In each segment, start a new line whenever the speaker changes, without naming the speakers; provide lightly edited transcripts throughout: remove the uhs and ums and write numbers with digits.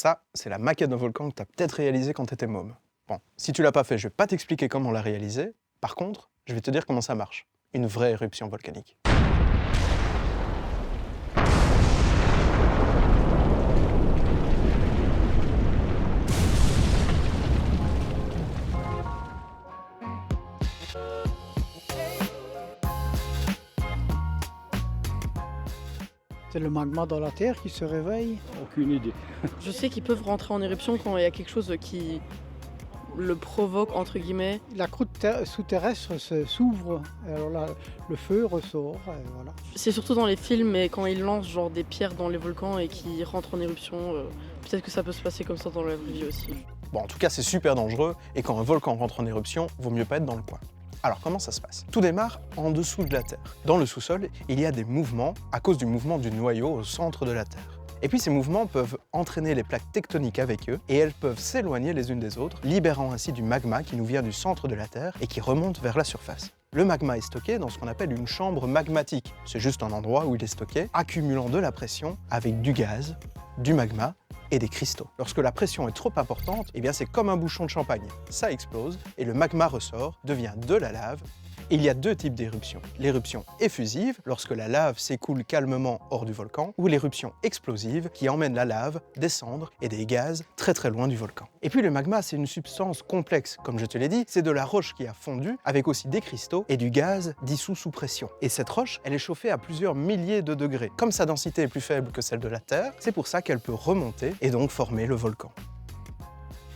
Ça, c'est la maquette d'un volcan que tu as peut-être réalisé quand tu étais môme. Bon, si tu l'as pas fait, je vais pas t'expliquer comment on l'a réalisé. Par contre, je vais te dire comment ça marche. Une vraie éruption volcanique.
C'est le magma dans la terre qui se réveille.
Aucune idée.
Je sais qu'ils peuvent rentrer en éruption quand il y a quelque chose qui le provoque, entre guillemets.
La croûte sous-terrestre s'ouvre, et alors là, le feu ressort, et voilà.
C'est surtout dans les films, mais quand ils lancent genre des pierres dans les volcans et qu'ils rentrent en éruption, peut-être que ça peut se passer comme ça dans la vraie vie aussi.
Bon, en tout cas, c'est super dangereux, et quand un volcan rentre en éruption, vaut mieux pas être dans le coin. Alors, comment ça se passe? Tout démarre en dessous de la Terre. Dans le sous-sol, il y a des mouvements à cause du mouvement du noyau au centre de la Terre. Et puis ces mouvements peuvent entraîner les plaques tectoniques avec eux, et elles peuvent s'éloigner les unes des autres, libérant ainsi du magma qui nous vient du centre de la Terre et qui remonte vers la surface. Le magma est stocké dans ce qu'on appelle une chambre magmatique. C'est juste un endroit où il est stocké, accumulant de la pression avec du gaz, du magma et des cristaux. Lorsque la pression est trop importante, eh bien c'est comme un bouchon de champagne. Ça explose et le magma ressort, devient de la lave. Il y a deux types d'éruptions. L'éruption effusive, lorsque la lave s'écoule calmement hors du volcan, ou l'éruption explosive, qui emmène la lave, des cendres et des gaz très loin du volcan. Et puis le magma, c'est une substance complexe. Comme je te l'ai dit, c'est de la roche qui a fondu, avec aussi des cristaux et du gaz dissous sous pression. Et cette roche, elle est chauffée à plusieurs milliers de degrés. Comme sa densité est plus faible que celle de la Terre, c'est pour ça qu'elle peut remonter et donc former le volcan.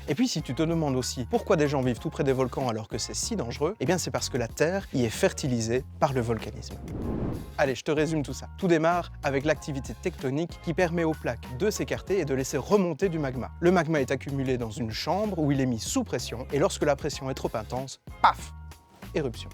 Et puis si tu te demandes aussi pourquoi des gens vivent tout près des volcans alors que c'est si dangereux, eh bien c'est parce que la Terre y est fertilisée par le volcanisme. Allez, je te résume tout ça. Tout démarre avec l'activité tectonique qui permet aux plaques de s'écarter et de laisser remonter du magma. Le magma est accumulé dans une chambre où il est mis sous pression et lorsque la pression est trop intense, paf, éruption.